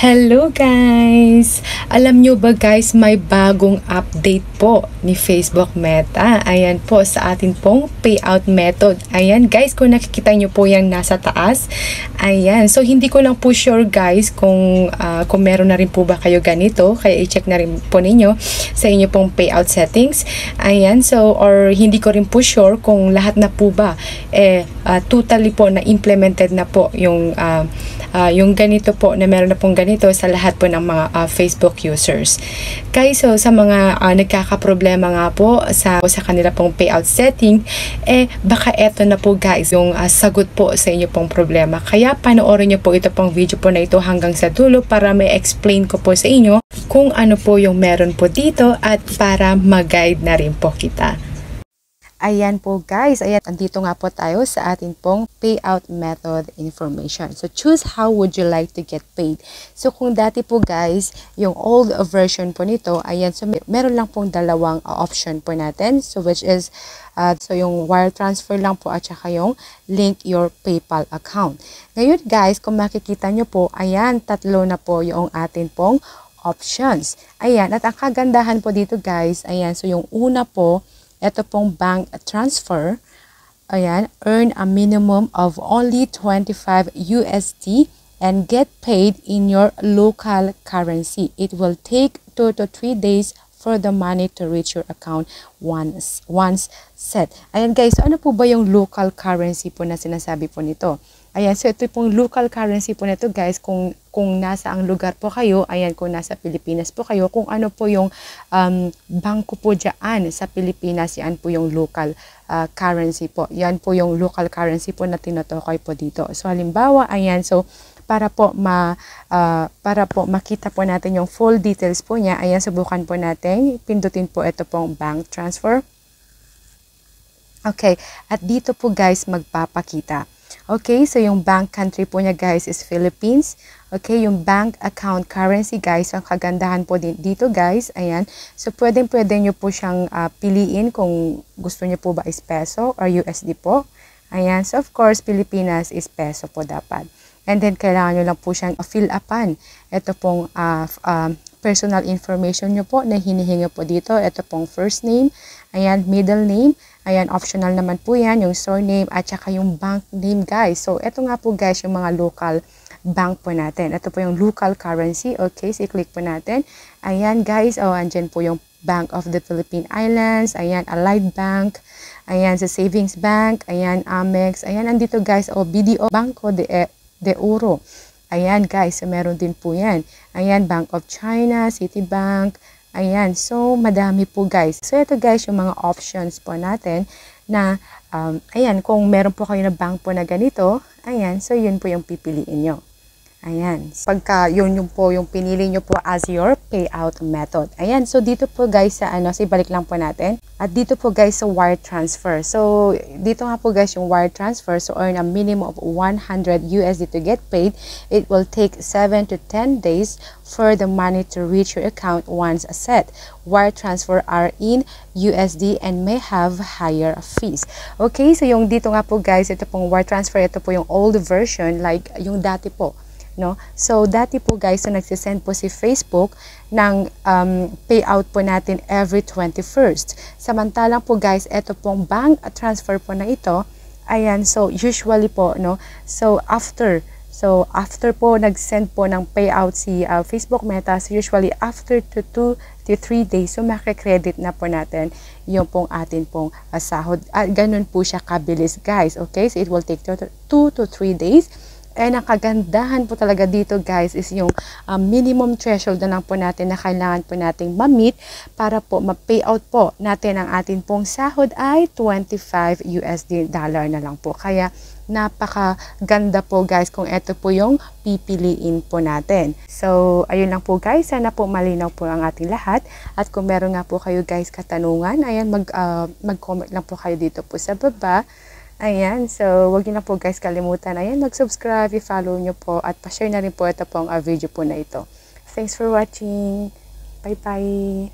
Hello guys! Alam nyo ba guys, may bagong update po ni Facebook Meta. Ayan po sa atin pong payout method. Ayan guys, kung nakikita nyo po yung nasa taas. Ayan, so hindi ko lang po sure guys kung meron na rin po ba kayo ganito. Kaya i-check na rin po ninyo sa inyo pong payout settings. Ayan, so or hindi ko rin po sure kung lahat na po ba totally po na implemented na po yung ganito po na meron na pong ganito sa lahat po ng mga Facebook users. Guys, so sa mga nagkakaproblema nga po sa kanila pong payout setting, baka eto na po guys yung sagot po sa inyo pong problema. Kaya panoorin nyo po ito pong video po na ito hanggang sa dulo para may explain ko po sa inyo kung ano po yung meron po dito at para mag-guide na rin po kita. Ayan po guys, ayan, andito nga po tayo sa atin pong payout method information. So choose how would you like to get paid. So kung dati po guys, yung old version po nito, ayan, so meron lang pong dalawang option po natin. So which is, so yung wire transfer lang po at saka yung link your PayPal account. Ngayon guys, kung makikita nyo po, ayan, tatlo na po yung atin pong options. Ayan, at ang kagandahan po dito guys, ayan, so yung una po, ito pong bank transfer, ayan, earn a minimum of only 25 USD and get paid in your local currency. It will take 2 to 3 days for the money to reach your account once set. Ayan guys, so ano po ba yung local currency po na sinasabi po nito? Ayan, so ito pong local currency po nito guys, kung nasa ang lugar po kayo, ayan, kung nasa Pilipinas po kayo, kung ano po yung bangko po dyan sa Pilipinas, yan po yung local currency po. Yan po yung local currency po na tinutukoy po dito. So halimbawa, ayan, so para po makita po natin yung full details po niya, ayan, subukan po natin, pindutin po ito pong bank transfer. Okay, at dito po guys magpapakita. Okay, so yung bank country po niya guys is Philippines. Okay, yung bank account currency guys, ang kagandahan po dito guys, ayan. So pwede nyo po siyang piliin kung gusto nyo po ba is peso or USD po. Ayan, so of course Pilipinas is peso po dapat. And then kailangan nyo lang po siyang fill upan. Ito pong personal information nyo po na hinihingi po dito. Ito pong first name, ayan, middle name. Ayan, optional naman po yan, yung surname at saka yung bank name guys. So, ito nga po guys, yung mga local bank po natin. Ito po yung local currency. Okay, so i-click po natin. Ayan guys, oh, andyan po yung Bank of the Philippine Islands. Ayan, Allied Bank. Ayan, sa Savings Bank. Ayan, Amex. Ayan, andito guys, oh, BDO Banco de Oro. Ayan guys, so meron din po yan. Ayan, Bank of China, Citibank. Ayan, so madami po guys. So ito guys yung mga options po natin na, ayan, kung meron po kayo na bank po na ganito, ayan, so yun po yung pipiliin nyo. Ayan, pagka yun po yung pinili nyo po as your payout method. Ayan, so dito po guys sa so ibalik lang po natin. At dito po guys sa wire transfer. So dito nga po guys yung wire transfer. So earn a minimum of 100 USD to get paid. It will take 7 to 10 days for the money to reach your account once set. Wire transfer are in USD and may have higher fees. Okay, so yung dito nga po guys, ito pong wire transfer, ito po yung old version like yung dati po. No? So, dati po guys, so nagsisend po si Facebook ng payout po natin every 21st. Samantalang po guys, ito pong bank transfer po na ito, ayan, so usually po, no? So, after po nag-send po ng payout si Facebook Meta, so usually after 2 to 3 days, so makikredit na po natin yung pong atin pong sahod. At ganun po siya kabilis guys, okay? So, it will take 2 to 3 days. And ang kagandahan po talaga dito guys is yung minimum threshold na lang po natin na kailangan po nating ma-meet para po ma-payout po natin ang atin pong sahod ay 25 USD dollar na lang po. Kaya napakaganda po guys kung ito po yung pipiliin po natin. So, ayun lang po guys. Sana po malinaw po ang ating lahat. At kung meron nga po kayo guys katanungan, ayan, mag-comment lang po kayo dito po sa baba. Ayan, so wag niyo na po guys kalimutan. Ayan, mag-subscribe, i-follow niyo po at pa-share na rin po ito pong video po na ito. Thanks for watching. Bye-bye.